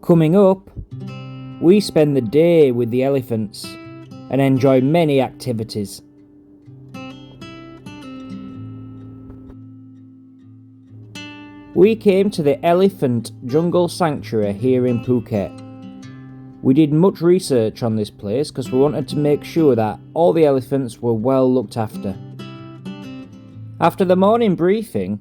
Coming up, we spend the day with the elephants and enjoy many activities. We came to the Elephant Jungle Sanctuary here in Phuket. We did much research on this place because we wanted to make sure that all the elephants were well looked after. After the morning briefing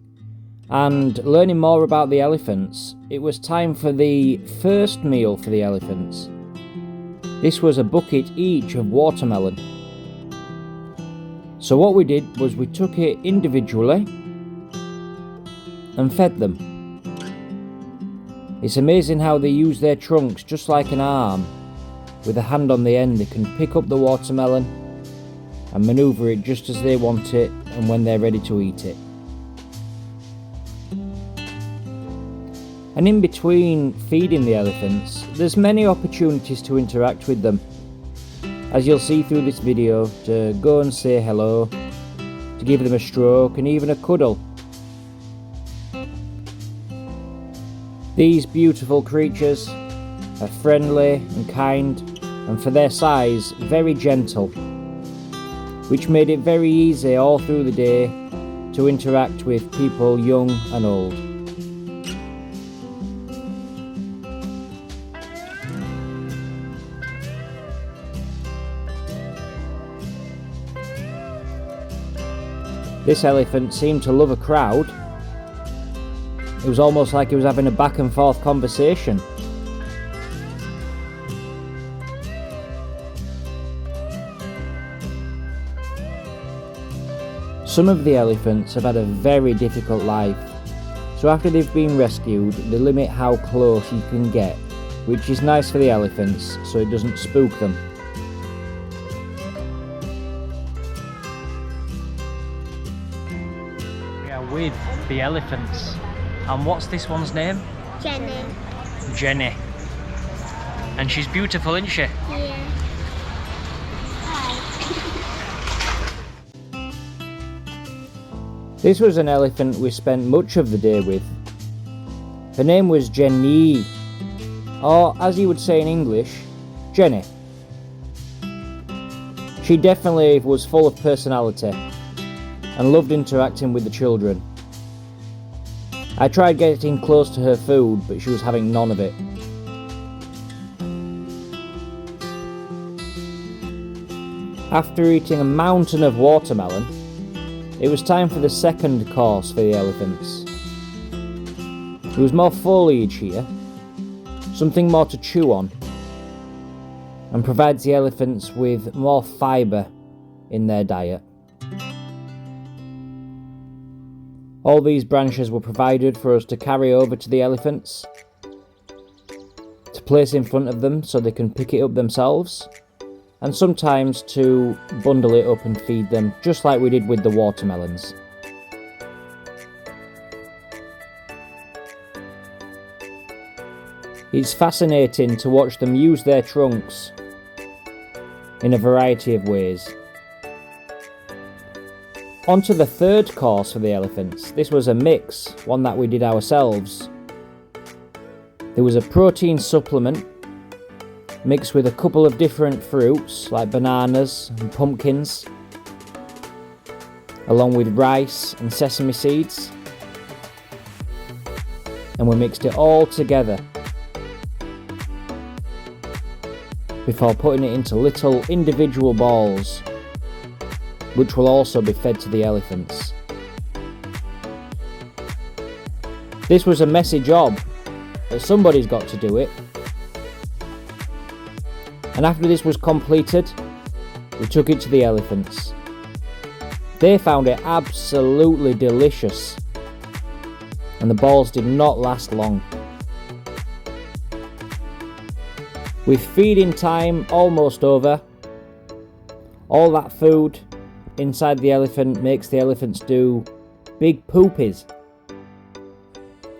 and learning more about the elephants, it was time for the first meal for the elephants. This was a bucket each of watermelon. So what we did was we took it individually and fed them. It's amazing how they use their trunks just like an arm. With a hand on the end, they can pick up the watermelon and manoeuvre it just as they want it and when they're ready to eat it. And in between feeding the elephants, there's many opportunities to interact with them. As you'll see through this video, to go and say hello, to give them a stroke and even a cuddle. These beautiful creatures are friendly and kind, and for their size, very gentle, which made it very easy all through the day to interact with people young and old. This elephant seemed to love a crowd. It was almost like he was having a back and forth conversation. Some of the elephants have had a very difficult life, so after they've been rescued, they limit how close you can get, which is nice for the elephants so it doesn't spook them. We are with the elephants. And what's this one's name? Jenny. Jenny. And she's beautiful, isn't she? Yeah. This was an elephant we spent much of the day with. Her name was Jenny, or as you would say in English, Jenny. She definitely was full of personality and loved interacting with the children. I tried getting close to her food, but she was having none of it. After eating a mountain of watermelon, it was time for the second course for the elephants. There was more foliage here, something more to chew on, and provides the elephants with more fibre in their diet. All these branches were provided for us to carry over to the elephants, to place in front of them so they can pick it up themselves, and sometimes to bundle it up and feed them, just like we did with the watermelons. It's fascinating to watch them use their trunks in a variety of ways. On to the third course for the elephants. This was a mix, one that we did ourselves. There was a protein supplement mixed with a couple of different fruits like bananas and pumpkins, along with rice and sesame seeds. And we mixed it all together before putting it into little individual balls, which will also be fed to the elephants. This was a messy job, but somebody's got to do it. And after this was completed, we took it to the elephants. They found it absolutely delicious, and the balls did not last long. With feeding time almost over, all that food inside the elephant makes the elephants do big poopies,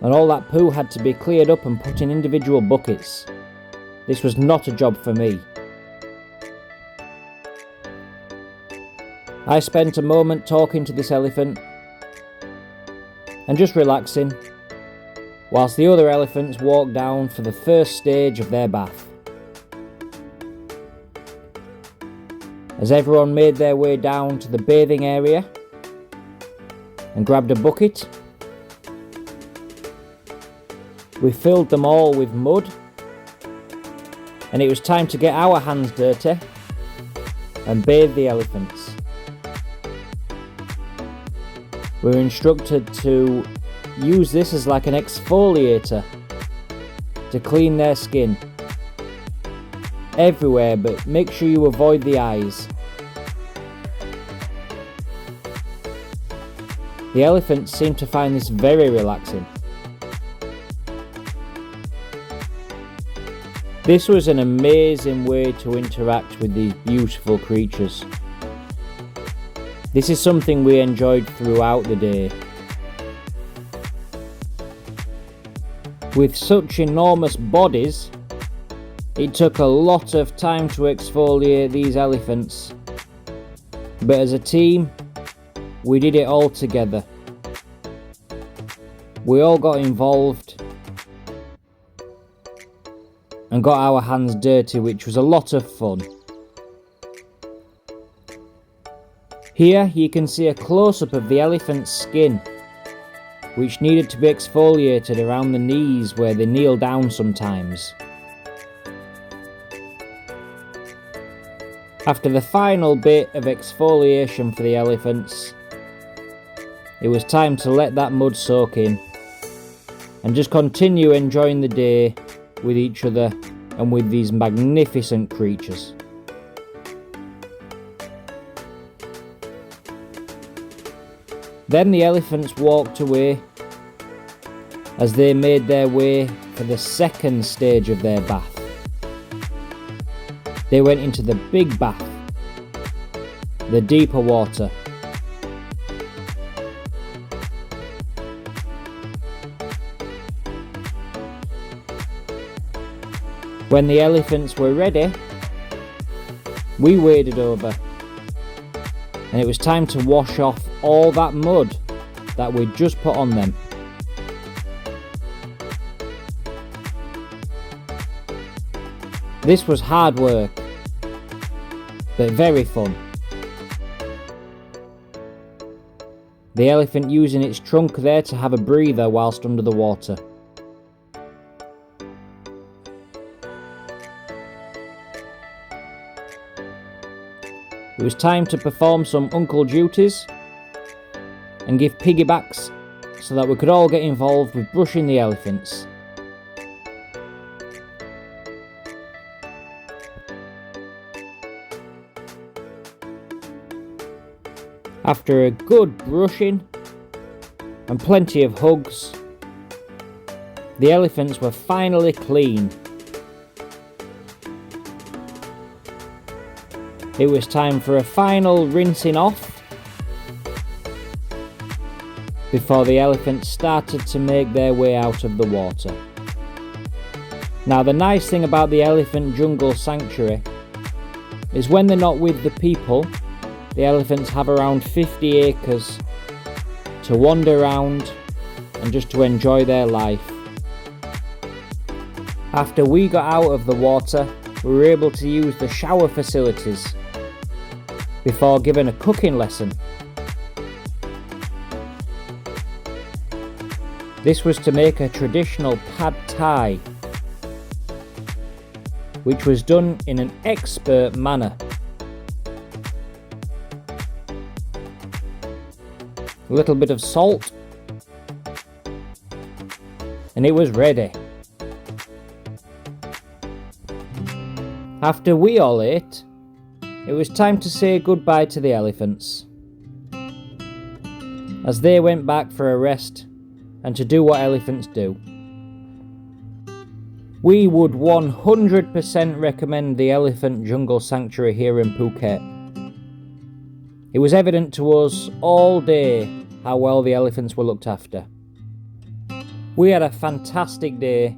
and all that poo had to be cleared up and put in individual buckets. This was not a job for me. I spent a moment talking to this elephant and just relaxing whilst the other elephants walked down for the first stage of their bath. As everyone made their way down to the bathing area and grabbed a bucket, we filled them all with mud, and it was time to get our hands dirty and bathe the elephants. We were instructed to use this as like an exfoliator to clean their skin everywhere, but make sure you avoid the eyes. The elephants seem to find this very relaxing. This was an amazing way to interact with these beautiful creatures. This is something we enjoyed throughout the day. With such enormous bodies, it took a lot of time to exfoliate these elephants, but as a team, we did it all together. We all got involved and got our hands dirty, which was a lot of fun. Here you can see a close-up of the elephant's skin, which needed to be exfoliated around the knees where they kneel down sometimes. After the final bit of exfoliation for the elephants, it was time to let that mud soak in and just continue enjoying the day with each other and with these magnificent creatures. Then the elephants walked away as they made their way for the second stage of their bath. They went into the big bath, the deeper water. When the elephants were ready, we waded over, and it was time to wash off all that mud that we'd just put on them. This was hard work, but very fun. The elephant using its trunk there to have a breather whilst under the water. It was time to perform some uncle duties and give piggybacks so that we could all get involved with brushing the elephants. After a good brushing and plenty of hugs, the elephants were finally clean. It was time for a final rinsing off before the elephants started to make their way out of the water. Now, the nice thing about the elephant jungle sanctuary is when they're not with the people, the elephants have around 50 acres to wander around and just to enjoy their life. After we got out of the water, we were able to use the shower facilities before given a cooking lesson. This was to make a traditional pad thai, which was done in an expert manner. A little bit of salt, and it was ready. After we all ate, it was time to say goodbye to the elephants, as they went back for a rest and to do what elephants do. We would 100% recommend the Elephant Jungle Sanctuary here in Phuket. It was evident to us all day how well the elephants were looked after. We had a fantastic day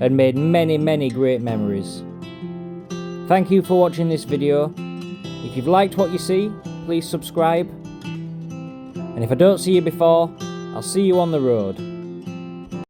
and made many great memories. Thank you for watching this video. If you've liked what you see, please subscribe. And if I don't see you before, I'll see you on the road.